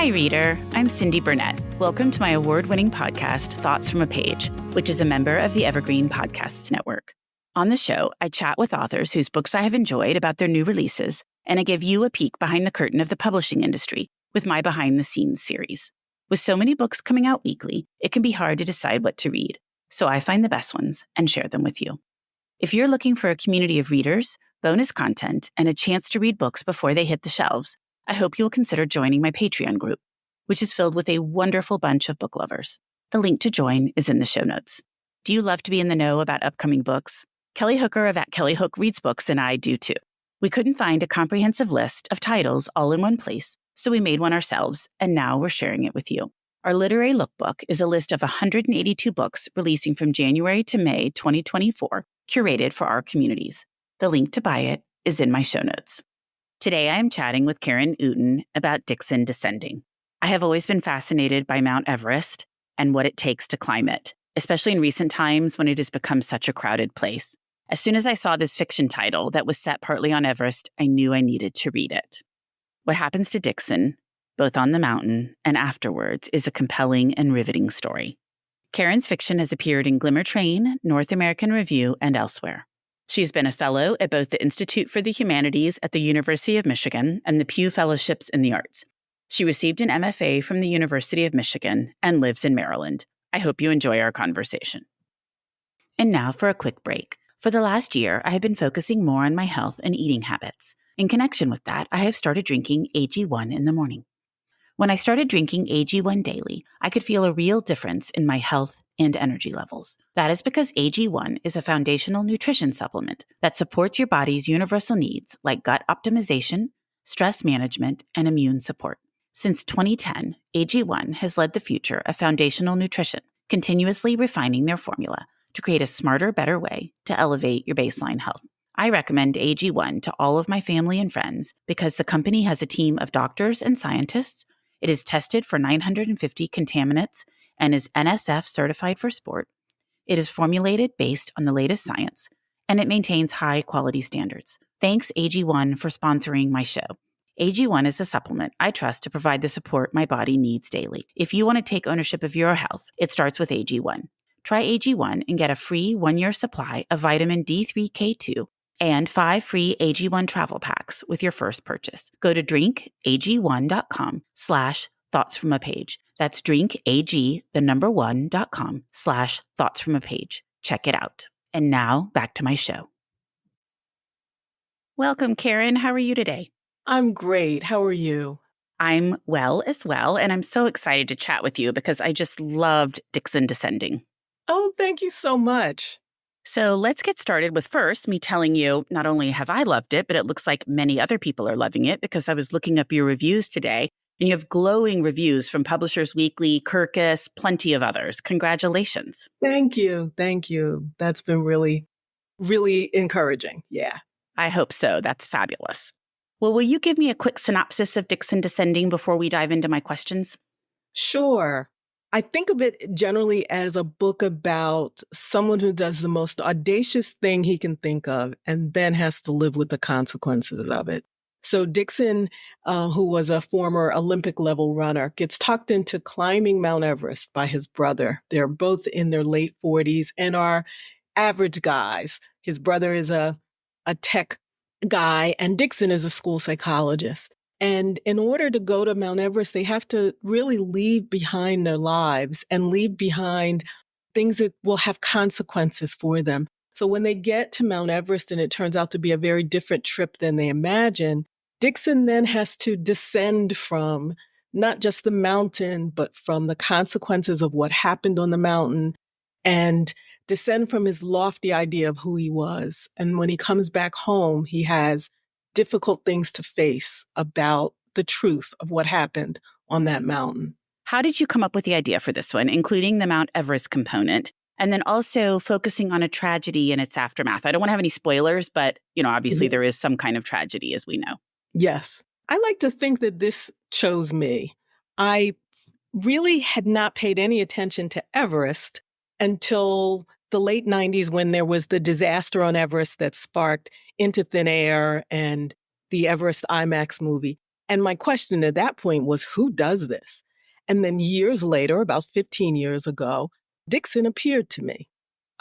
Hi, reader. I'm Cindy Burnett. Welcome to my award-winning podcast, Thoughts from a Page, which is a member of the Evergreen Podcasts Network. On the show, I chat with authors whose books I have enjoyed about their new releases, and I give you a peek behind the curtain of the publishing industry with my Behind the Scenes series. With so many books coming out weekly, it can be hard to decide what to read, so I find the best ones and share them with you. If you're looking for a community of readers, bonus content, and a chance to read books before they hit the shelves, I hope you'll consider joining my Patreon group, which is filled with a wonderful bunch of book lovers. The link to join is in the show notes. Do you love to be in the know about upcoming books? Kelly Hooker of At Kelly Hook Reads Books and I do too. We couldn't find a comprehensive list of titles all in one place, so we made one ourselves, and now we're sharing it with you. Our literary lookbook is a list of 182 books releasing from January to May 2024, curated for our communities. The link to buy it is in my show notes. Today, I am chatting with Karen Outen about DIXON Descending. I have always been fascinated by Mount Everest and what it takes to climb it, especially in recent times when it has become such a crowded place. As soon as I saw this fiction title that was set partly on Everest, I knew I needed to read it. What happens to DIXON, both on the mountain and afterwards, is a compelling and riveting story. Karen's fiction has appeared in Glimmer Train, North American Review, and elsewhere. She has been a fellow at both the Institute for the Humanities at the University of Michigan and the Pew Fellowships in the Arts. She received an MFA from the University of Michigan and lives in Maryland. I hope you enjoy our conversation. And now for a quick break. For the last year, I have been focusing more on my health and eating habits. In connection with that, I have started drinking AG1 in the morning. When I started drinking AG1 daily, I could feel a real difference in my health and energy levels. That is because AG1 is a foundational nutrition supplement that supports your body's universal needs like gut optimization, stress management, and immune support. Since 2010, AG1 has led the future of foundational nutrition, continuously refining their formula to create a smarter, better way to elevate your baseline health. I recommend AG1 to all of my family and friends because the company has a team of doctors and scientists. It is tested for 950 contaminants and is NSF certified for sport. It is formulated based on the latest science, and it maintains high quality standards. Thanks AG1 for sponsoring my show. AG1 is a supplement I trust to provide the support my body needs daily. If you want to take ownership of your health, it starts with AG1. Try AG1 and get a free 1-year supply of vitamin D3K2 and 5 free AG1 travel packs with your first purchase. Go to drinkag1.com/thoughtsfromapage. That's drinkag1.com/thoughtsfromapage. Check it out. And now back to my show. Welcome, Karen. How are you today? I'm great. How are you? I'm well as well, and I'm so excited to chat with you because I just loved DIXON Descending. Oh, thank you so much. So let's get started with first me telling you, not only have I loved it, but it looks like many other people are loving it because I was looking up your reviews today and you have glowing reviews from Publishers Weekly, Kirkus, plenty of others. Congratulations. Thank you. Thank you. That's been really, really encouraging. Yeah. I hope so. That's fabulous. Well, will you give me a quick synopsis of DIXON Descending before we dive into my questions? Sure. I think of it generally as a book about someone who does the most audacious thing he can think of and then has to live with the consequences of it. So DIXON, who was a former Olympic level runner, gets talked into climbing Mount Everest by his brother. They're both in their late 40s and are average guys. His brother is a tech guy and DIXON is a school psychologist. And in order to go to Mount Everest, they have to really leave behind their lives and leave behind things that will have consequences for them. So when they get to Mount Everest and it turns out to be a very different trip than they imagined, DIXON then has to descend from not just the mountain, but from the consequences of what happened on the mountain and descend from his lofty idea of who he was. And when he comes back home, he has difficult things to face about the truth of what happened on that mountain. How did you come up with the idea for this one, including the Mount Everest component, and then also focusing on a tragedy and its aftermath? I don't want to have any spoilers, but, obviously there is some kind of tragedy, as we know. Yes. I like to think that this chose me. I really had not paid any attention to Everest until the late 90s when there was the disaster on Everest that sparked Into Thin Air and the Everest IMAX movie. And my question at that point was, who does this? And then years later, about 15 years ago, DIXON appeared to me.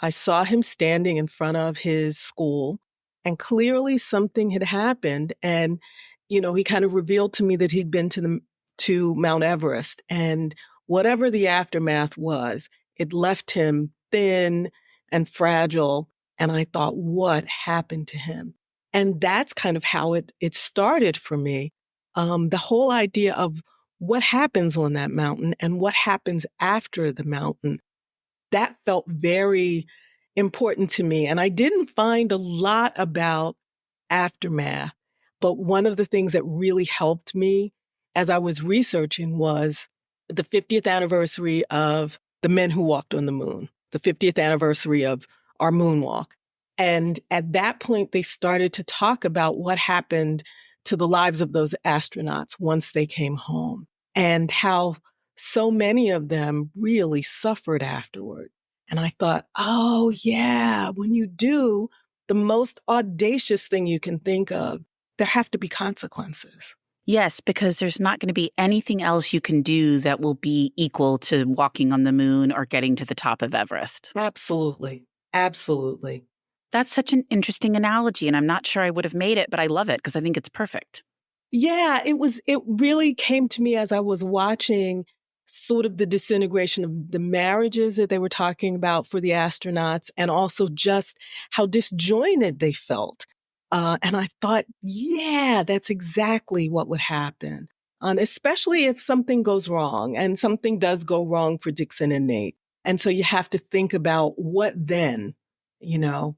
I saw him standing in front of his school, and clearly something had happened. And, he kind of revealed to me that he'd been to Mount Everest, and whatever the aftermath was, it left him thin and fragile. And I thought, what happened to him? And that's kind of how it started for me. The whole idea of what happens on that mountain and what happens after the mountain, that felt very important to me. And I didn't find a lot about aftermath, but one of the things that really helped me as I was researching was the 50th anniversary of the men who walked on the moon, the 50th anniversary of our moonwalk. And at that point, they started to talk about what happened to the lives of those astronauts once they came home and how so many of them really suffered afterward. And I thought, oh, yeah, when you do the most audacious thing you can think of, there have to be consequences. Yes, because there's not going to be anything else you can do that will be equal to walking on the moon or getting to the top of Everest. Absolutely. Absolutely. That's such an interesting analogy, and I'm not sure I would have made it, but I love it because I think it's perfect. Yeah, it really came to me as I was watching sort of the disintegration of the marriages that they were talking about for the astronauts, and also just how disjointed they felt. And I thought, yeah, that's exactly what would happen. Especially if something goes wrong, and something does go wrong for DIXON and Nate. And so you have to think about what then, you know?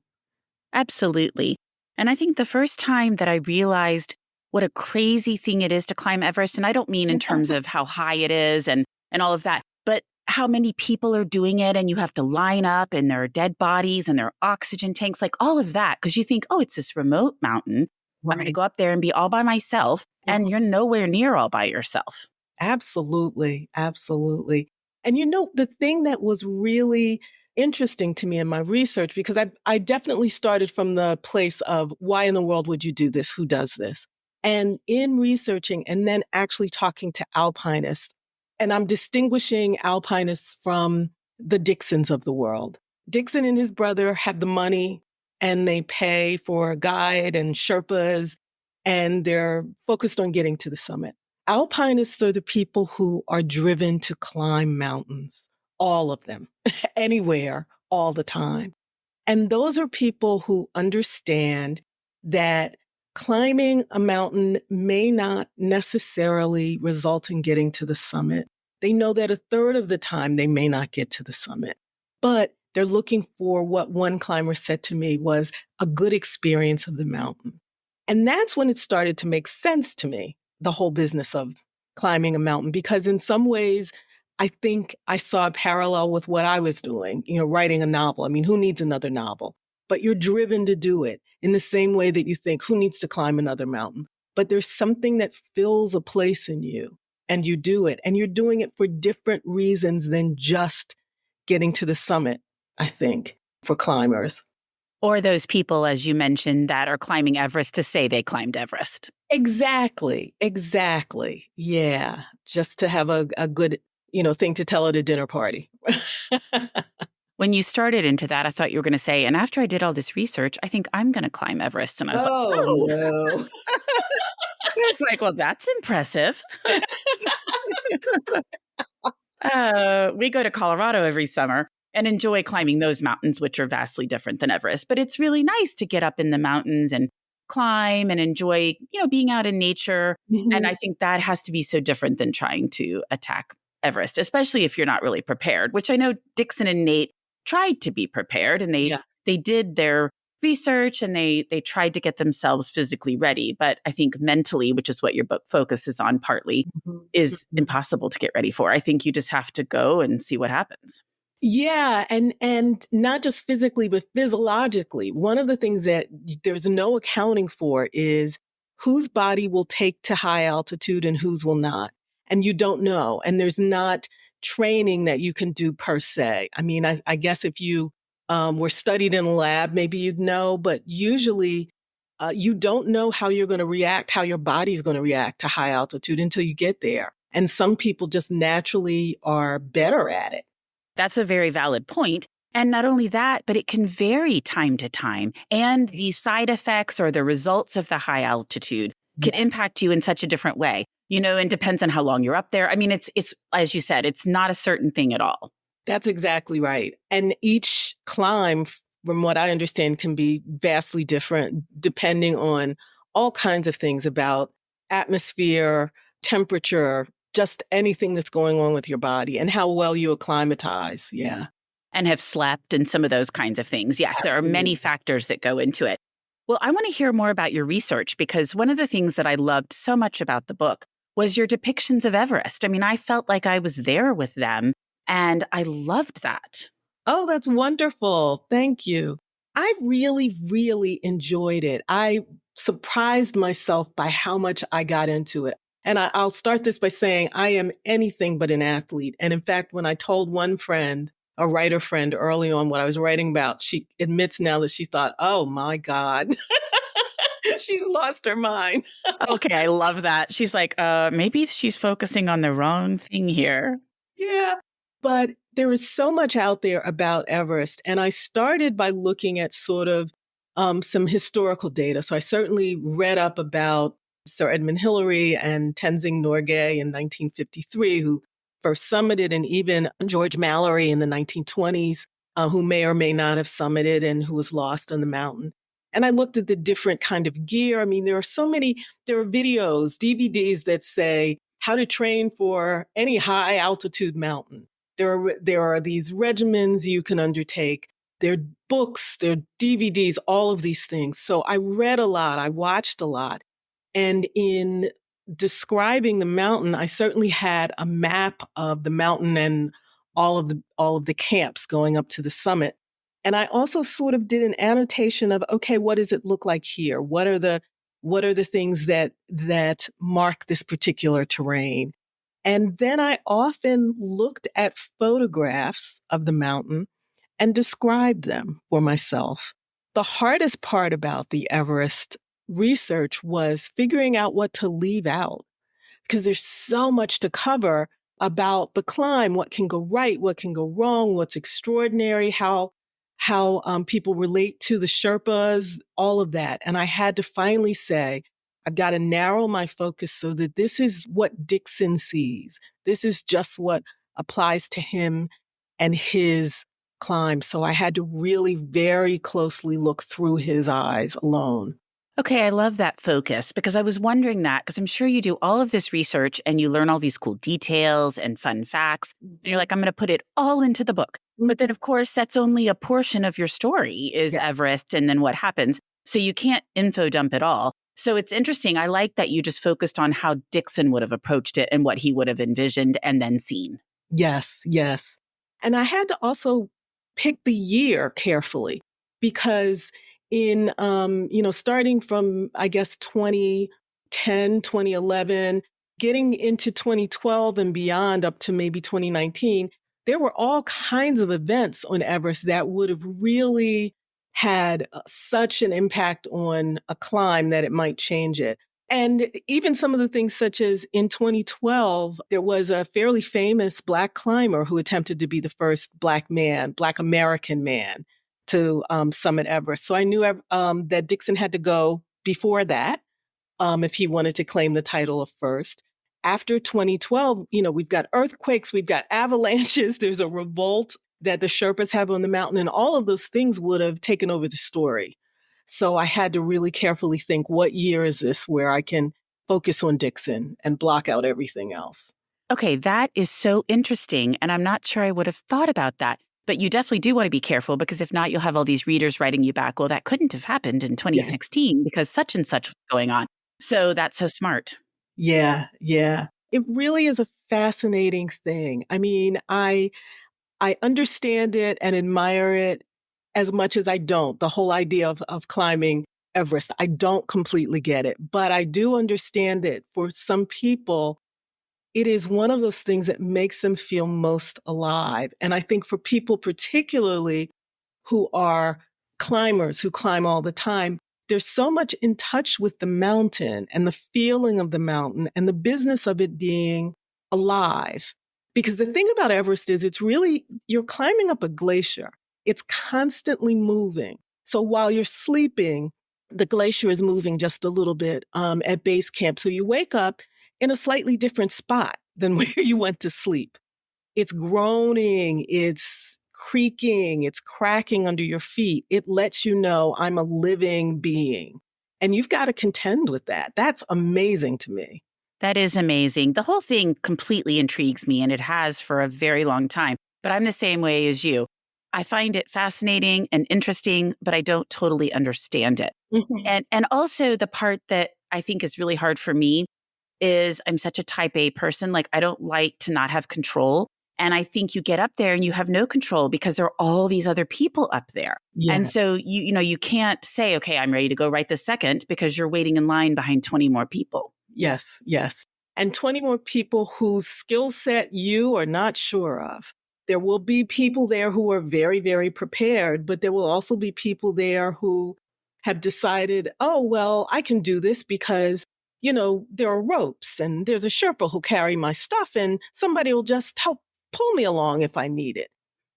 Absolutely. And I think the first time that I realized what a crazy thing it is to climb Everest, and I don't mean in terms of how high it is and all of that, but how many people are doing it, and you have to line up, and there are dead bodies and there are oxygen tanks, like all of that. Because you think, oh, it's this remote mountain. I'm going to Right. go up there and be all by myself, and you're nowhere near all by yourself. Absolutely. Absolutely. And the thing that was really interesting to me in my research, because I definitely started from the place of why in the world would you do this? Who does this? And in researching and then actually talking to alpinists, and I'm distinguishing alpinists from the DIXONs of the world. DIXON and his brother have the money, and they pay for a guide and Sherpas, and they're focused on getting to the summit. Alpinists are the people who are driven to climb mountains, all of them, anywhere, all the time. And those are people who understand that climbing a mountain may not necessarily result in getting to the summit. They know that a third of the time they may not get to the summit, but they're looking for what one climber said to me was a good experience of the mountain. And that's when it started to make sense to me, the whole business of climbing a mountain, because in some ways, I think I saw a parallel with what I was doing, writing a novel. I mean, who needs another novel? But you're driven to do it in the same way that you think, who needs to climb another mountain? But there's something that fills a place in you, and you do it. And you're doing it for different reasons than just getting to the summit, I think, for climbers. Or those people, as you mentioned, that are climbing Everest to say they climbed Everest. Exactly. Exactly. Yeah. Just to have a good, thing to tell at a dinner party. When you started into that, I thought you were going to say, and after I did all this research, I think I'm going to climb Everest. And I was like, Oh, oh, no. it's like, well, that's impressive. We go to Colorado every summer and enjoy climbing those mountains, which are vastly different than Everest. But it's really nice to get up in the mountains and climb and enjoy, being out in nature. Mhm. And I think that has to be so different than trying to attack Everest, especially if you're not really prepared, which I know DIXON and Nate tried to be prepared, and Yeah. they did their research, and they tried to get themselves physically ready. But I think mentally, which is what your book focuses on partly, Mhm. is Mhm. impossible to get ready for. I think you just have to go and see what happens. Yeah, and not just physically, but physiologically. One of the things that there's no accounting for is whose body will take to high altitude and whose will not. And you don't know. And there's not training that you can do per se. I mean, I guess if you were studied in a lab, maybe you'd know, but usually You don't know how you're going to react, how your body's going to react to high altitude until you get there. And some people just naturally are better at it. That's a very valid point. And not only that, but it can vary time to time. And the side effects or the results of the high altitude can impact you in such a different way, and depends on how long you're up there. I mean, it's, as you said, it's not a certain thing at all. That's exactly right. And each climb, from what I understand, can be vastly different depending on all kinds of things about atmosphere, temperature, just anything that's going on with your body and how well you acclimatize. Yeah. And have slept and some of those kinds of things. Yes, Absolutely. there are many factors that go into it. Well, I want to hear more about your research because one of the things that I loved so much about the book was your depictions of Everest. I mean, I felt like I was there with them and I loved that. Oh, that's wonderful. Thank you. I really, really enjoyed it. I surprised myself by how much I got into it. And I'll start this by saying I am anything but an athlete. And in fact, when I told one friend, a writer friend early on what I was writing about, she admits now that she thought, oh my God, she's lost her mind. Okay, I love that. She's like, maybe she's focusing on the wrong thing here. Yeah. But there is so much out there about Everest. And I started by looking at sort of some historical data. So I certainly read up about Sir Edmund Hillary and Tenzing Norgay in 1953, who first summited, and even George Mallory in the 1920s, who may or may not have summited and who was lost on the mountain. And I looked at the different kind of gear. I mean, there are videos, DVDs that say how to train for any high altitude mountain. There are these regimens you can undertake. There are books, there are DVDs, all of these things. So I read a lot. I watched a lot. And in describing the mountain, I certainly had a map of the mountain and all of the camps going up to the summit. And I also sort of did an annotation of, okay, what does it look like here? What are the things that mark this particular terrain? And then I often looked at photographs of the mountain and described them for myself. The hardest part about the Everest research was figuring out what to leave out, because there's so much to cover about the climb, what can go right, what can go wrong, what's extraordinary, how people relate to the Sherpas, all of that. And I had to finally say, I've got to narrow my focus so that this is what DIXON sees. This is just what applies to him and his climb. So I had to really very closely look through his eyes alone. Okay, I love that focus because I was wondering that because I'm sure you do all of this research and you learn all these cool details and fun facts. And you're like, I'm going to put it all into the book. But then, of course, that's only a portion of your story is Everest and then what happens. So you can't info dump it all. So it's interesting. I like that you just focused on how DIXON would have approached it and what he would have envisioned and then seen. Yes, yes. And I had to also pick the year carefully because in, starting from, I guess, 2010, 2011, getting into 2012 and beyond up to maybe 2019, there were all kinds of events on Everest that would have really had such an impact on a climb that it might change it. And even some of the things such as in 2012, there was a fairly famous Black climber who attempted to be the first Black American man to summit Everest. So I knew that DIXON had to go before that if he wanted to claim the title of first. After 2012, we've got earthquakes, we've got avalanches, there's a revolt that the Sherpas have on the mountain, and all of those things would have taken over the story. So I had to really carefully think, what year is this where I can focus on DIXON and block out everything else? Okay, that is so interesting. And I'm not sure I would have thought about that. But you definitely do want to be careful because if not, you'll have all these readers writing you back. Well, that couldn't have happened in 2016 because such and such was going on. So that's so smart. Yeah, yeah. It really is a fascinating thing. I mean, I understand it and admire it as much as I don't. The whole idea of climbing Everest, I don't completely get it, but I do understand that for some people, it is one of those things that makes them feel most alive. And I think for people particularly who are climbers, who climb all the time, there's so much in touch with the mountain and the feeling of the mountain and the business of it being alive. Because the thing about Everest is you're climbing up a glacier. It's constantly moving. So while you're sleeping, the glacier is moving just a little bit at base camp. So you wake up in a slightly different spot than where you went to sleep. It's groaning, it's creaking, it's cracking under your feet. It lets you know I'm a living being. And you've got to contend with that. That's amazing to me. That is amazing. The whole thing completely intrigues me, and it has for a very long time. But I'm the same way as you. I find it fascinating and interesting, but I don't totally understand it. Mm-hmm. And also the part that I think is really hard for me is I'm such a type A person. Like, I don't like to not have control. And I think you get up there and you have no control because there are all these other people up there. Yes. And so you can't say, okay, I'm ready to go right this second because you're waiting in line behind 20 more people. Yes, yes. And 20 more people whose skill set you are not sure of. There will be people there who are very, very prepared, but there will also be people there who have decided, oh, well, I can do this because, there are ropes and there's a Sherpa who'll carry my stuff and somebody will just help pull me along if I need it.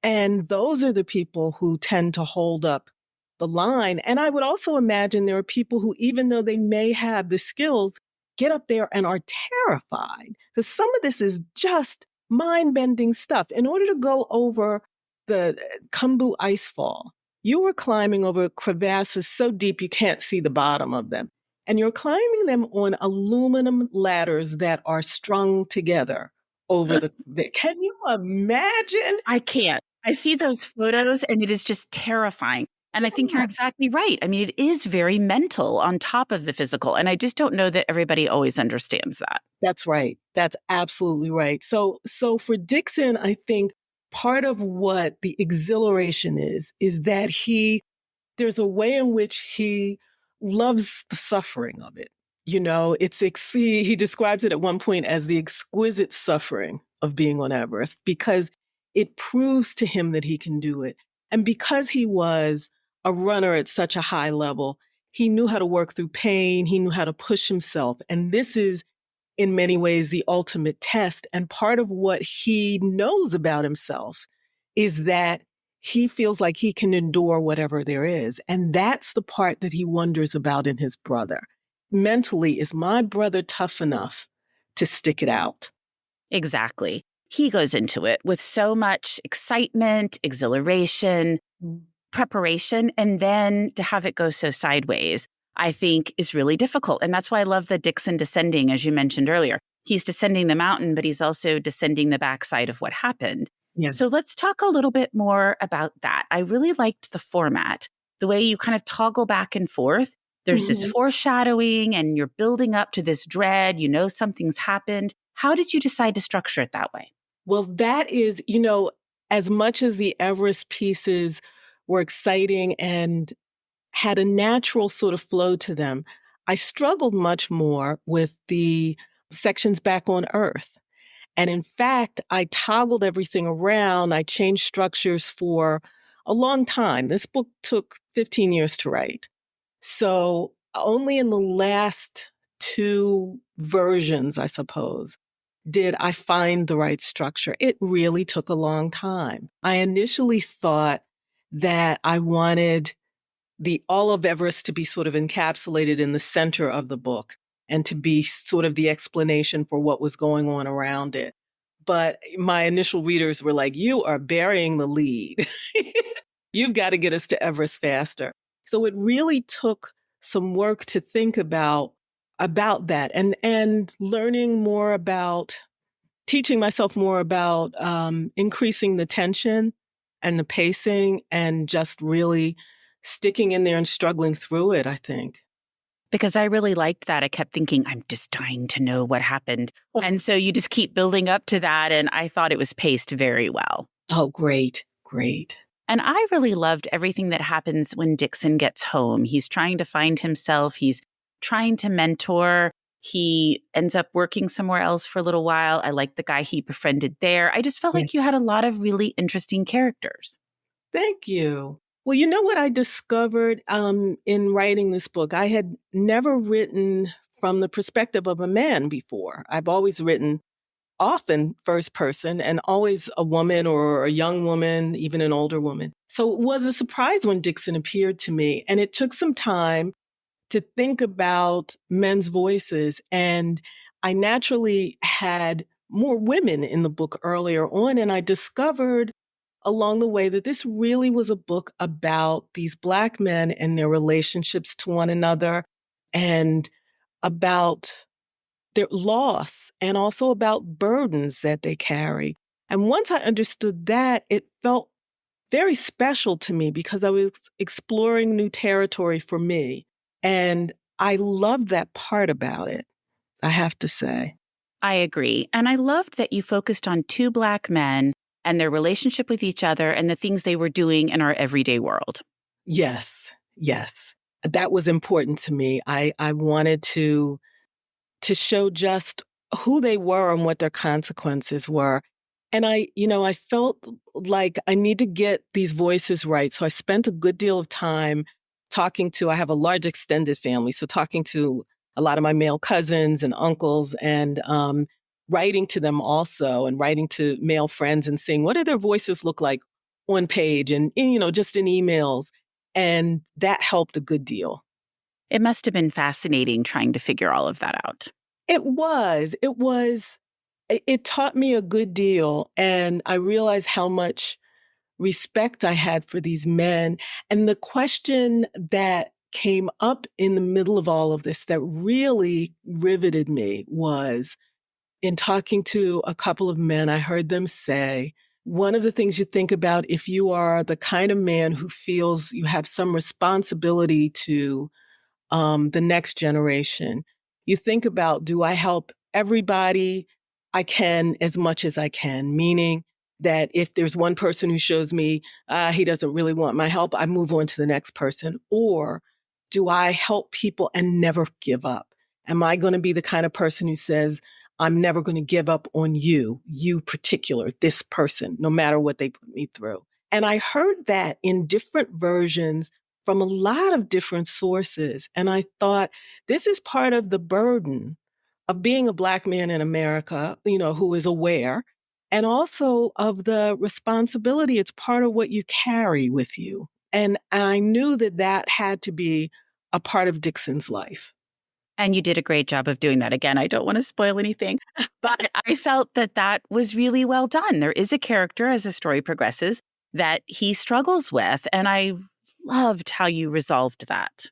And those are the people who tend to hold up the line. And I would also imagine there are people who, even though they may have the skills, get up there and are terrified because some of this is just mind-bending stuff. In order to go over the Khumbu icefall, you were climbing over crevasses so deep you can't see the bottom of them. And you're climbing them on aluminum ladders that are strung together over the. Can you imagine? I can't. I see those photos and it is just terrifying. And I think you're exactly right. I mean, it is very mental on top of the physical. And I just don't know that everybody always understands that. That's right. That's absolutely right. So for DIXON, I think part of what the exhilaration is that there's a way in which he loves the suffering of it. He describes it at one point as the exquisite suffering of being on Everest because it proves to him that he can do it. And because he was a runner at such a high level, he knew how to work through pain. He knew how to push himself. And this is, in many ways, the ultimate test. And part of what he knows about himself is that he feels like he can endure whatever there is. And that's the part that he wonders about in his brother. Mentally, is my brother tough enough to stick it out? Exactly. He goes into it with so much excitement, exhilaration, preparation, and then to have it go so sideways, I think is really difficult. And that's why I love the DIXON descending, as you mentioned earlier. He's descending the mountain, but he's also descending the backside of what happened. Yes. So let's talk a little bit more about that. I really liked the format, the way you kind of toggle back and forth. There's this foreshadowing and you're building up to this dread. You know something's happened. How did you decide to structure it that way? Well, that is, as much as the Everest pieces were exciting and had a natural sort of flow to them, I struggled much more with the sections back on Earth. And in fact, I toggled everything around. I changed structures for a long time. This book took 15 years to write. So only in the last two versions, I suppose, did I find the right structure. It really took a long time. I initially thought that I wanted all of Everest to be sort of encapsulated in the center of the book and to be sort of the explanation for what was going on around it. But my initial readers were like, you are burying the lead. You've got to get us to Everest faster. So it really took some work to think about that and learning more about, teaching myself more about increasing the tension and the pacing and just really sticking in there and struggling through it, I think. Because I really liked that. I kept thinking, I'm just dying to know what happened. And so you just keep building up to that. And I thought it was paced very well. Oh, great, great. And I really loved everything that happens when DIXON gets home. He's trying to find himself. He's trying to mentor. He ends up working somewhere else for a little while. I like the guy he befriended there. I just felt like you had a lot of really interesting characters. Thank you. Well, you know what I discovered in writing this book? I had never written from the perspective of a man before. I've always written often first person and always a woman or a young woman, even an older woman. So it was a surprise when Dixon appeared to me. And it took some time to think about men's voices. And I naturally had more women in the book earlier on. And I discovered along the way that this really was a book about these Black men and their relationships to one another and about their loss and also about burdens that they carry. And once I understood that, it felt very special to me because I was exploring new territory for me. And I loved that part about it, I have to say. I agree. And I loved that you focused on two Black men and their relationship with each other and the things they were doing in our everyday world. Yes, yes. That was important to me. I wanted to show just who they were and what their consequences were. And I felt like I need to get these voices right. So I spent a good deal of time I have a large extended family. So talking to a lot of my male cousins and uncles and writing to them also and writing to male friends and seeing what do their voices look like on page and just in emails. And that helped a good deal. It must have been fascinating trying to figure all of that out. It taught me a good deal. And I realized how much respect I had for these men. And the question that came up in the middle of all of this that really riveted me was in talking to a couple of men, I heard them say, one of the things you think about if you are the kind of man who feels you have some responsibility to the next generation. You think about, do I help everybody I can as much as I can? Meaning that if there's one person who shows me he doesn't really want my help, I move on to the next person. Or do I help people and never give up? Am I going to be the kind of person who says, I'm never going to give up on you particular, this person, no matter what they put me through? And I heard that in different versions from a lot of different sources. And I thought, this is part of the burden of being a Black man in America, who is aware, and also of the responsibility. It's part of what you carry with you. And I knew that that had to be a part of Dixon's life. And you did a great job of doing that. Again, I don't want to spoil anything, but I felt that that was really well done. There is a character as the story progresses that he struggles with. And I loved how you resolved that.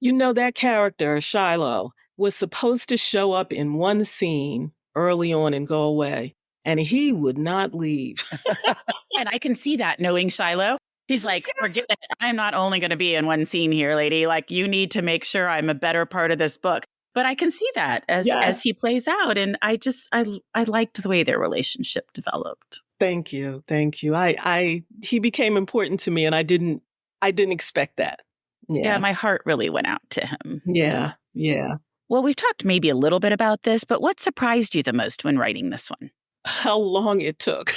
That character, Shiloh, was supposed to show up in one scene early on and go away, and he would not leave. And I can see that knowing Shiloh. He's like, forget it. I'm not only going to be in one scene here, lady. Like, you need to make sure I'm a better part of this book. But I can see that as he plays out. And I liked the way their relationship developed. Thank you. Thank you. He became important to me, and I didn't expect that. Yeah, my heart really went out to him. Yeah, yeah. Well, we've talked maybe a little bit about this, but what surprised you the most when writing this one? How long it took.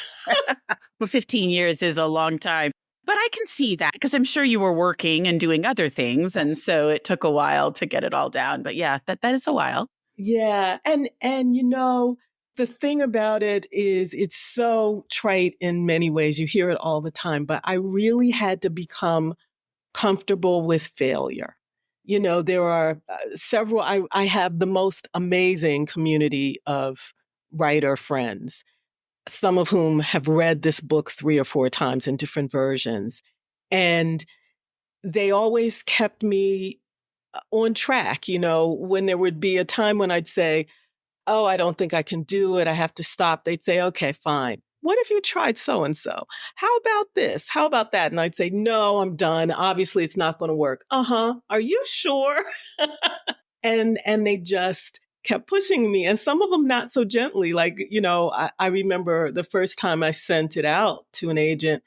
Well, 15 years is a long time. But I can see that because I'm sure you were working and doing other things. And so it took a while to get it all down. But yeah, that is a while. Yeah. And the thing about it is it's so trite in many ways. You hear it all the time, but I really had to become comfortable with failure. There are several, I have the most amazing community of writer friends, some of whom have read this book 3 or 4 times in different versions. And they always kept me on track, when there would be a time when I'd say, oh, I don't think I can do it, I have to stop. They'd say, okay, fine. What if you tried so-and-so? How about this? How about that? And I'd say, no, I'm done. Obviously, it's not going to work. Uh-huh. Are you sure? and they just kept pushing me. And some of them not so gently. Like, I remember the first time I sent it out to an agent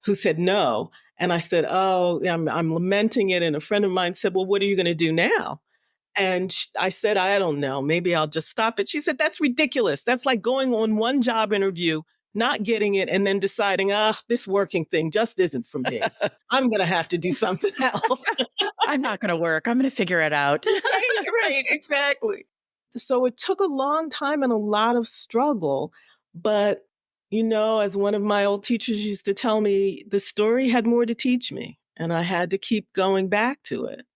who said no. And I said, oh, I'm lamenting it. And a friend of mine said, well, what are you going to do now? And I said, I don't know. Maybe I'll just stop it. She said, that's ridiculous. That's like going on one job interview not getting it, and then deciding, this working thing just isn't for me. I'm going to have to do something else. I'm not going to work. I'm going to figure it out. Right, exactly. So it took a long time and a lot of struggle. But, as one of my old teachers used to tell me, the story had more to teach me, and I had to keep going back to it.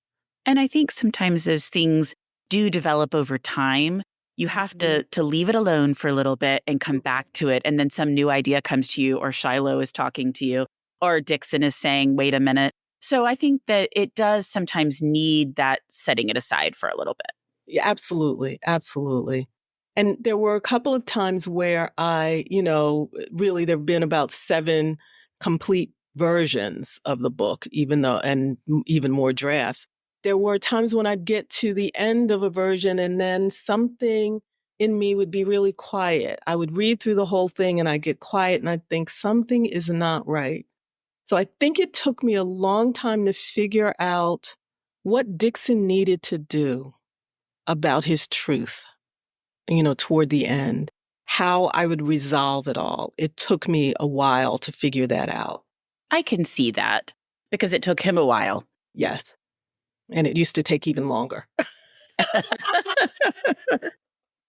And I think sometimes as things do develop over time, you have to leave it alone for a little bit and come back to it. And then some new idea comes to you, or Shiloh is talking to you, or DIXON is saying, wait a minute. So I think that it does sometimes need that setting it aside for a little bit. Yeah, absolutely. Absolutely. And there were a couple of times where really there have been about 7 complete versions of the book, and even more drafts. There were times when I'd get to the end of a version and then something in me would be really quiet. I would read through the whole thing and I'd get quiet and I'd think something is not right. So I think it took me a long time to figure out what DIXON needed to do about his truth, toward the end, how I would resolve it all. It took me a while to figure that out. I can see that because it took him a while. Yes. And it used to take even longer.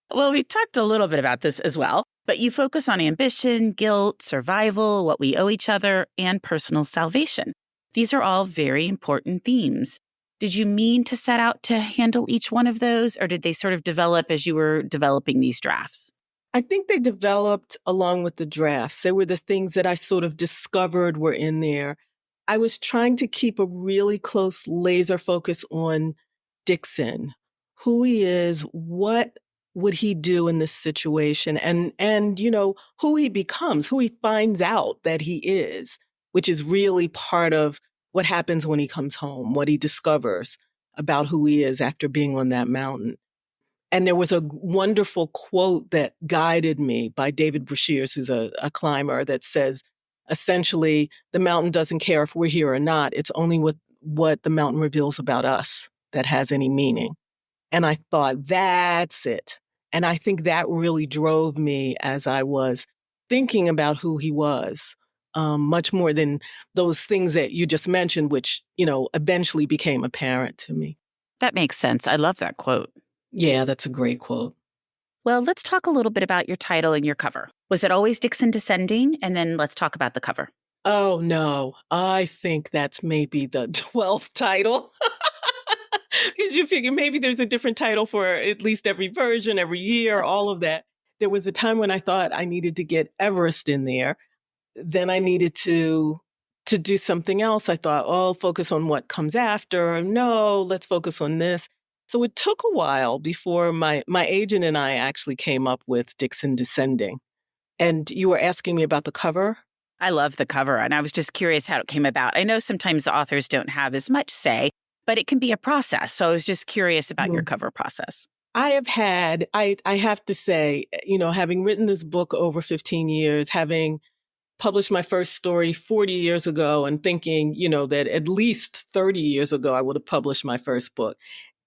Well, we talked a little bit about this as well, but you focus on ambition, guilt, survival, what we owe each other, and personal salvation. These are all very important themes. Did you mean to set out to handle each one of those, or did they sort of develop as you were developing these drafts? I think they developed along with the drafts. They were the things that I sort of discovered were in there. I was trying to keep a really close laser focus on DIXON, who he is, what would he do in this situation, and who he becomes, who he finds out that he is, which is really part of what happens when he comes home, what he discovers about who he is after being on that mountain. And there was a wonderful quote that guided me by David Brashears, who's a climber, that says, essentially, the mountain doesn't care if we're here or not. It's only what the mountain reveals about us that has any meaning. And I thought, that's it. And I think that really drove me as I was thinking about who he was, much more than those things that you just mentioned, which, eventually became apparent to me. That makes sense. I love that quote. Yeah, that's a great quote. Well, let's talk a little bit about your title and your cover. Was it always DIXON Descending? And then let's talk about the cover. Oh, no. I think that's maybe the 12th title. Because you figure maybe there's a different title for at least every version, every year, all of that. There was a time when I thought I needed to get Everest in there. Then I needed to do something else. I thought, focus on what comes after. No, let's focus on this. So it took a while before my agent and I actually came up with DIXON Descending. And you were asking me about the cover? I love the cover, and I was just curious how it came about. I know sometimes authors don't have as much say, but it can be a process. So I was just curious about your cover process. I have to say, having written this book over 15 years, having published my first story 40 years ago and thinking, that at least 30 years ago, I would have published my first book.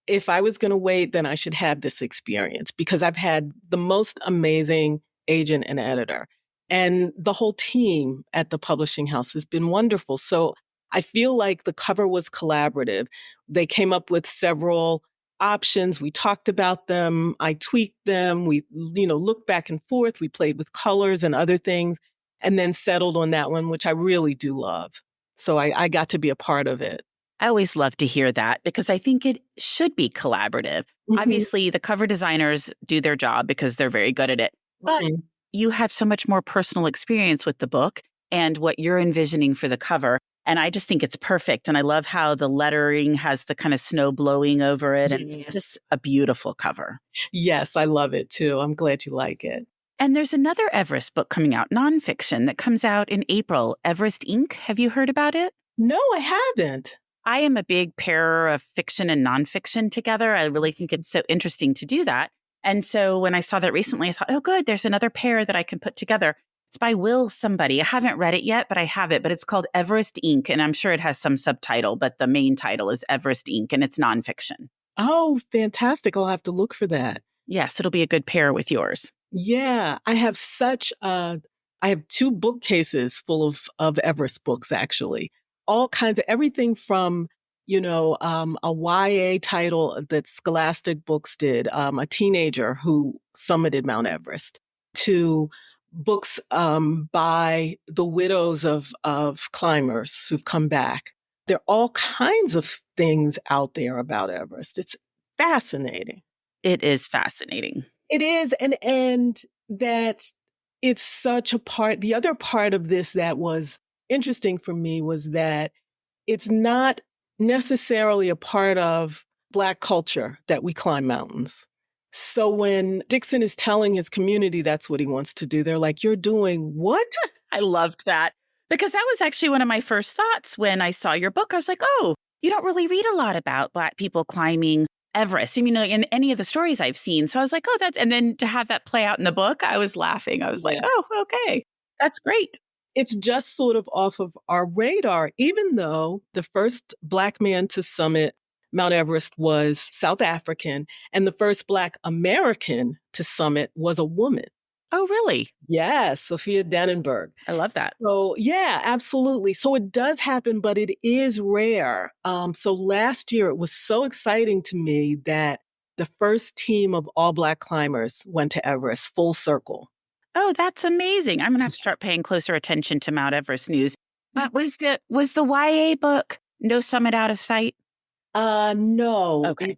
If I was going to wait, then I should have this experience because I've had the most amazing agent and editor. And the whole team at the publishing house has been wonderful. So I feel like the cover was collaborative. They came up with several options. We talked about them. I tweaked them. We, looked back and forth. We played with colors and other things and then settled on that one, which I really do love. So I got to be a part of it. I always love to hear that because I think it should be collaborative. Mm-hmm. Obviously, the cover designers do their job because they're very good at it. But you have so much more personal experience with the book and what you're envisioning for the cover. And I just think it's perfect. And I love how the lettering has the kind of snow blowing over it. And it's just a beautiful cover. Yes, I love it too. I'm glad you like it. And there's another Everest book coming out, nonfiction, that comes out in April, Everest Inc. Have you heard about it? No, I haven't. I am a big pairer of fiction and nonfiction together. I really think it's so interesting to do that. And so when I saw that recently, I thought, oh, good, there's another pair that I can put together. It's by Will somebody. I haven't read it yet, but I have it. But it's called Everest Inc. And I'm sure it has some subtitle, but the main title is Everest Inc. And it's nonfiction. Oh, fantastic. I'll have to look for that. Yes, it'll be a good pair with yours. Yeah, I have such a I have two bookcases full of Everest books, actually. All kinds of everything from, a YA title that Scholastic Books did, a teenager who summited Mount Everest, to books by the widows of climbers who've come back. There are all kinds of things out there about Everest. It's fascinating. It is fascinating. It is. And that it's such a part. The other part of this that was interesting for me was that it's not necessarily a part of Black culture that we climb mountains. So when DIXON is telling his community that's what he wants to do, they're like, you're doing what? I loved that because that was actually one of my first thoughts when I saw your book. I was like, oh, you don't really read a lot about Black people climbing Everest, in any of the stories I've seen. So I was like, oh, and then to have that play out in the book, I was laughing. I was like, oh, okay, that's great. It's just sort of off of our radar, even though the first Black man to summit Mount Everest was South African, and the first Black American to summit was a woman. Oh, really? Yes, Sophia Dannenberg. I love that. So, yeah, absolutely. So it does happen, but it is rare. So last year, it was so exciting to me that the first team of all Black climbers went to Everest full circle. Oh, that's amazing. I'm going to have to start paying closer attention to Mount Everest news. But was the YA book No Summit Out of Sight? No. Okay. I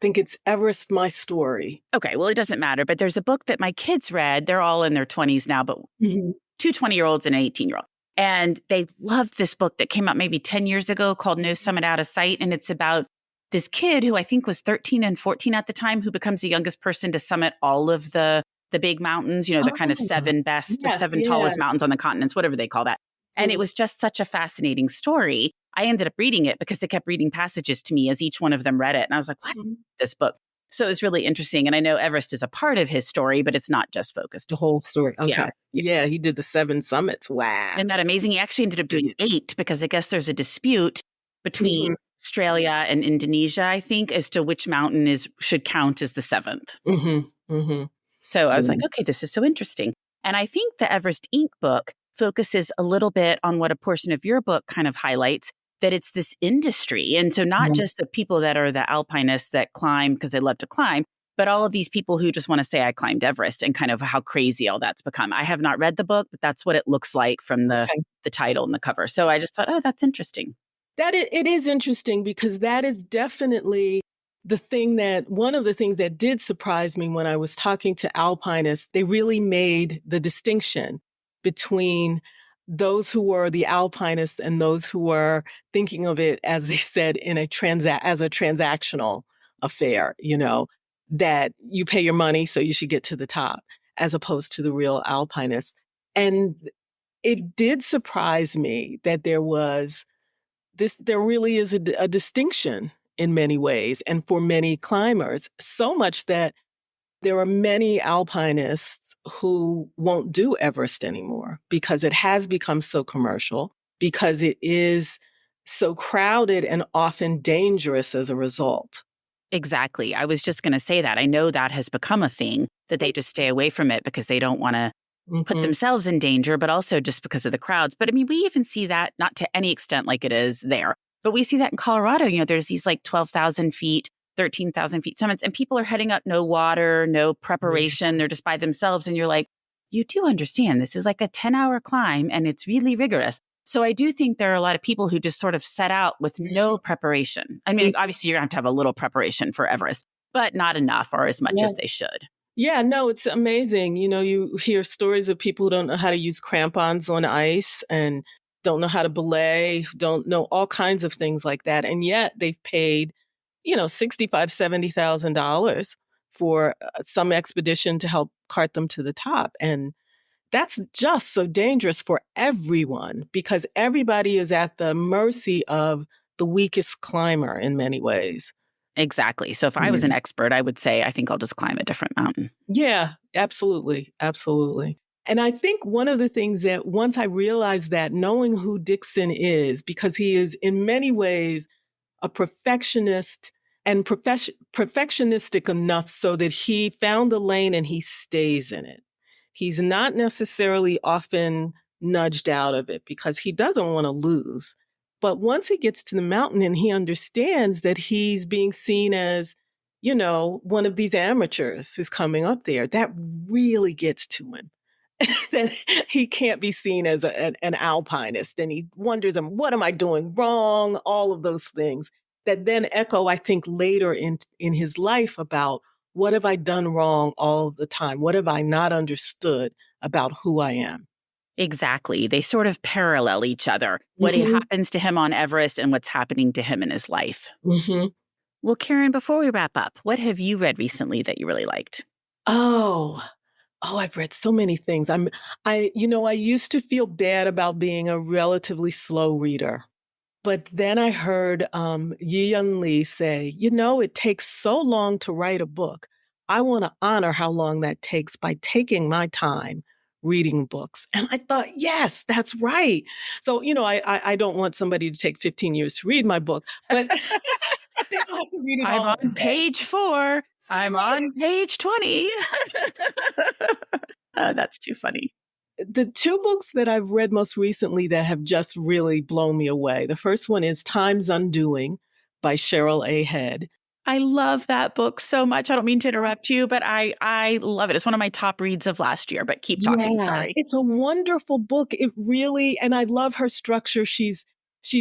think it's Everest, My Story. Okay, well, it doesn't matter. But there's a book that my kids read. They're all in their 20s now, but two 20-year-olds and an 18-year-old. And they loved this book that came out maybe 10 years ago called No Summit Out of Sight. And it's about this kid who I think was 13 and 14 at the time, who becomes the youngest person to summit all of the big mountains, the kind of seven tallest mountains on the continents, whatever they call that. And it was just such a fascinating story. I ended up reading it because they kept reading passages to me as each one of them read it. And I was like, what? This book. So it was really interesting. And I know Everest is a part of his story, but it's not just focused. The whole story. Okay. Yeah, he did the 7 summits. Wow. Isn't that amazing? He actually ended up doing 8 because I guess there's a dispute between Australia and Indonesia, I think, as to which mountain should count as the 7th. So I was like, okay, this is so interesting. And I think the Everest Inc. book focuses a little bit on what a portion of your book kind of highlights, that it's this industry. And so not just the people that are the alpinists that climb because they love to climb, but all of these people who just want to say, I climbed Everest, and kind of how crazy all that's become. I have not read the book, but that's what it looks like from the title and the cover. So I just thought, oh, that's interesting. It is interesting because that is definitely one of the things that did surprise me when I was talking to alpinists. They really made the distinction between those who were the alpinists and those who were thinking of it, as they said, as a transactional affair, that you pay your money, so you should get to the top, as opposed to the real alpinists. And it did surprise me that there really is a distinction in many ways, and for many climbers, so much that there are many alpinists who won't do Everest anymore because it has become so commercial, because it is so crowded and often dangerous as a result. Exactly. I was just going to say that. I know that has become a thing, that they just stay away from it because they don't want to put themselves in danger, but also just because of the crowds. But I mean, we even see that, not to any extent like it is there, but we see that in Colorado. There's these like 12,000 feet, 13,000 feet summits, and people are heading up, no water, no preparation. They're just by themselves. And you're like, you do understand this is like a 10-hour climb and it's really rigorous. So I do think there are a lot of people who just sort of set out with no preparation. I mean, obviously you're going to have a little preparation for Everest, but not enough or as much as they should. Yeah, no, it's amazing. You hear stories of people who don't know how to use crampons on ice and don't know how to belay, don't know all kinds of things like that. And yet they've paid, $65,000, $70,000 for some expedition to help cart them to the top. And that's just so dangerous for everyone because everybody is at the mercy of the weakest climber in many ways. Exactly. So if I was an expert, I would say, I think I'll just climb a different mountain. Yeah, absolutely. Absolutely. And I think one of the things that once I realized that, knowing who DIXON is, because he is in many ways a perfectionist and perfectionistic enough so that he found a lane and he stays in it. He's not necessarily often nudged out of it because he doesn't want to lose. But once he gets to the mountain and he understands that he's being seen as, one of these amateurs who's coming up there, that really gets to him. That he can't be seen as an alpinist. And he wonders, what am I doing wrong? All of those things that then echo, I think, later in his life about what have I done wrong all the time? What have I not understood about who I am? Exactly. They sort of parallel each other. What happens to him on Everest and what's happening to him in his life. Mm-hmm. Well, Karen, before we wrap up, what have you read recently that you really liked? Oh, I've read so many things. I used to feel bad about being a relatively slow reader. But then I heard Yi-Yun Lee say, it takes so long to write a book. I want to honor how long that takes by taking my time reading books. And I thought, yes, that's right. So, I don't want somebody to take 15 years to read my book, but they don't have to read it I'm all. on page 4. I'm on page 20. That's too funny. The 2 books that I've read most recently that have just really blown me away. The first one is Time's Undoing by Cheryl A. Head. I love that book so much. I don't mean to interrupt you, but I love it. It's one of my top reads of last year, but keep talking. Yeah, Sorry. it's a wonderful book. It really, and I love her structure. She's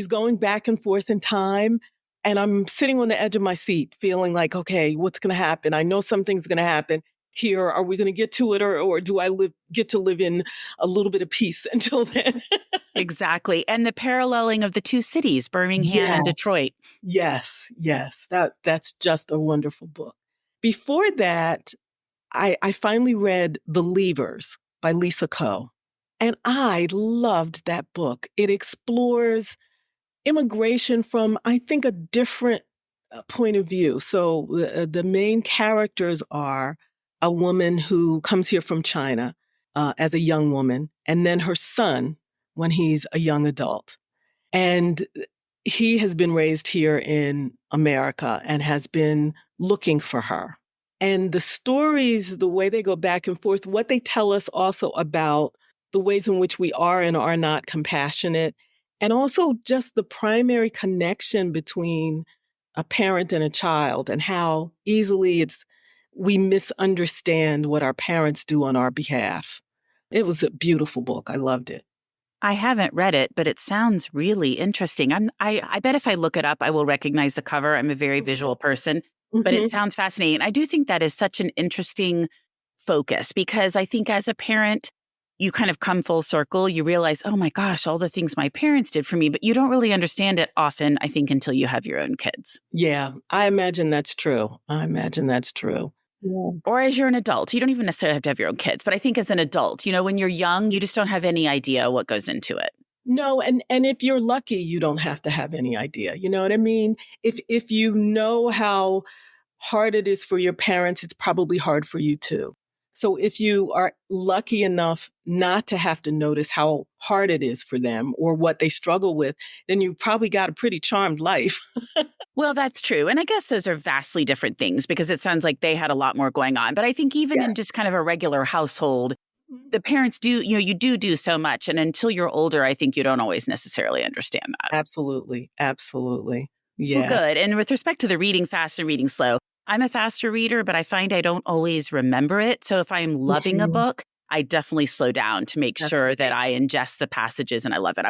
going back and forth in time. And I'm sitting on the edge of my seat feeling like, okay, what's going to happen? I know something's going to happen here. Are we going to get to it or do I get to live in a little bit of peace until then? Exactly. And the paralleling of the 2 cities, Birmingham and Detroit. Yes. That's just a wonderful book. Before that, I finally read The Leavers by Lisa Ko. And I loved that book. It explores immigration from, I think, a different point of view. So the main characters are a woman who comes here from China as a young woman, and then her son when he's a young adult. And he has been raised here in America and has been looking for her. And the stories, the way they go back and forth, what they tell us also about the ways in which we are and are not compassionate, and also just the primary connection between a parent and a child and how easily we misunderstand what our parents do on our behalf. It was a beautiful book. I loved it. I haven't read it, but it sounds really interesting. I bet if I look it up, I will recognize the cover. I'm a very visual person, but it sounds fascinating. I do think that is such an interesting focus because I think as a parent, you kind of come full circle. You realize, oh my gosh, all the things my parents did for me, but you don't really understand it often, I think, until you have your own kids. Yeah, I imagine that's true. Yeah. Or as you're an adult, you don't even necessarily have to have your own kids. But I think as an adult, when you're young, you just don't have any idea what goes into it. No, and if you're lucky, you don't have to have any idea. You know what I mean? If you know how hard it is for your parents, it's probably hard for you too. So if you are lucky enough not to have to notice how hard it is for them or what they struggle with, then you probably got a pretty charmed life. Well, that's true. And I guess those are vastly different things because it sounds like they had a lot more going on. But I think even in just kind of a regular household, the parents do, you do so much. And until you're older, I think you don't always necessarily understand that. Absolutely. Yeah. Well, good. And with respect to the reading fast and reading slow, I'm a faster reader, but I find I don't always remember it. So if I'm loving a book, I definitely slow down to make sure that I ingest the passages and I love it.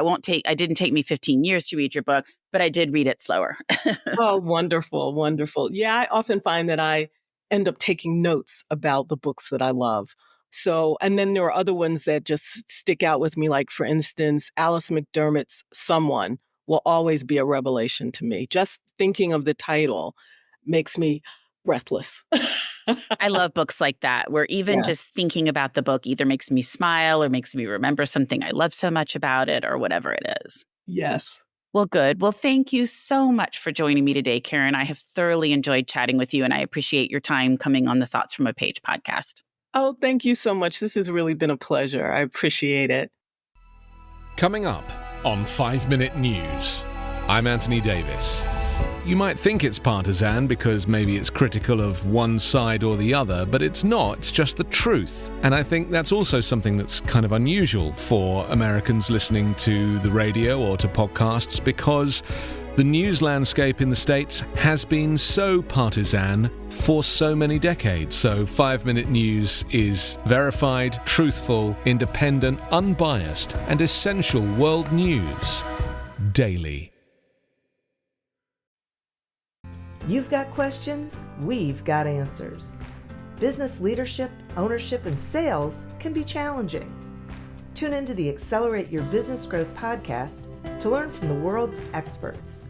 I didn't take me 15 years to read your book, but I did read it slower. Oh, wonderful. Yeah, I often find that I end up taking notes about the books that I love. So, and then there are other ones that just stick out with me. Like, for instance, Alice McDermott's Someone will always be a revelation to me. Just thinking of the title makes me breathless. I love books like that, where even just thinking about the book either makes me smile or makes me remember something I love so much about it or whatever it is. Yes. Well, good. Well, thank you so much for joining me today, Karen. I have thoroughly enjoyed chatting with you, and I appreciate your time coming on the Thoughts from a Page podcast. Oh, thank you so much. This has really been a pleasure. I appreciate it. Coming up on 5 Minute News, I'm Anthony Davis. You might think it's partisan because maybe it's critical of one side or the other, but it's not. It's just the truth. And I think that's also something that's kind of unusual for Americans listening to the radio or to podcasts, because the news landscape in the States has been so partisan for so many decades. So 5-minute news is verified, truthful, independent, unbiased, and essential world news daily. You've got questions, we've got answers. Business leadership, ownership, and sales can be challenging. Tune into the Accelerate Your Business Growth podcast to learn from the world's experts.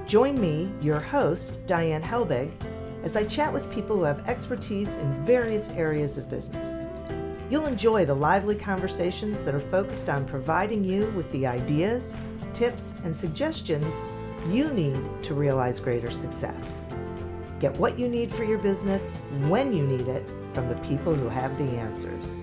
Join me, your host, Diane Helbig, as I chat with people who have expertise in various areas of business. You'll enjoy the lively conversations that are focused on providing you with the ideas, tips, and suggestions you need to realize greater success. Get what you need for your business when you need it from the people who have the answers.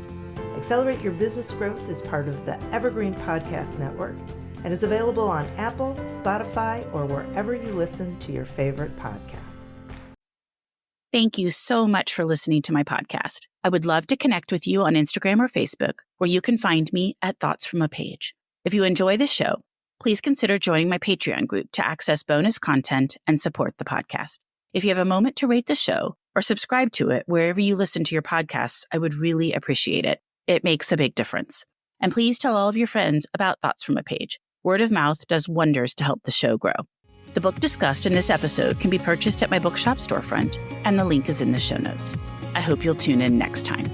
Accelerate Your Business Growth is part of the Evergreen Podcast Network and is available on Apple, Spotify, or wherever you listen to your favorite podcasts. Thank you so much for listening to my podcast. I would love to connect with you on Instagram or Facebook, where you can find me at Thoughts from a Page. If you enjoy the show, please consider joining my Patreon group to access bonus content and support the podcast. If you have a moment to rate the show or subscribe to it wherever you listen to your podcasts, I would really appreciate it. It makes a big difference. And please tell all of your friends about Thoughts from a Page. Word of mouth does wonders to help the show grow. The book discussed in this episode can be purchased at my bookshop storefront, and the link is in the show notes. I hope you'll tune in next time.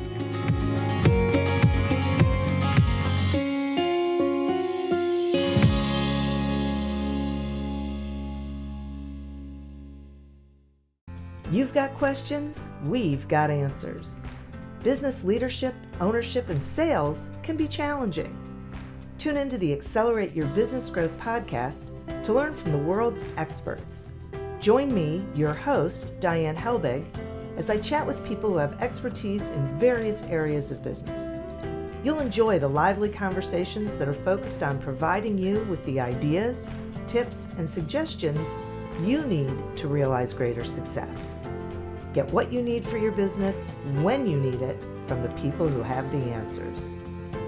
You've got questions, we've got answers. Business leadership, ownership, and sales can be challenging. Tune into the Accelerate Your Business Growth podcast to learn from the world's experts. Join me, your host, Diane Helbig, as I chat with people who have expertise in various areas of business. You'll enjoy the lively conversations that are focused on providing you with the ideas, tips, and suggestions you need to realize greater success. Get what you need for your business when you need it from the people who have the answers.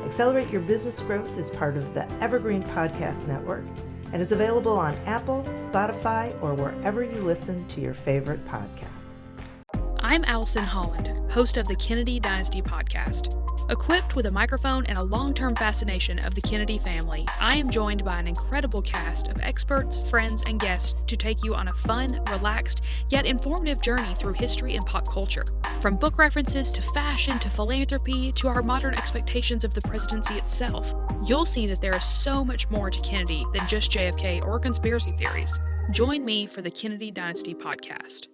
Accelerate Your Business Growth is part of the Evergreen Podcast Network and is available on Apple, Spotify, or wherever you listen to your favorite podcasts. I'm Allison Holland, host of the Kennedy Dynasty podcast. Equipped with a microphone and a long-term fascination of the Kennedy family, I am joined by an incredible cast of experts, friends, and guests to take you on a fun, relaxed, yet informative journey through history and pop culture. From book references to fashion to philanthropy to our modern expectations of the presidency itself, you'll see that there is so much more to Kennedy than just JFK or conspiracy theories. Join me for the Kennedy Dynasty podcast.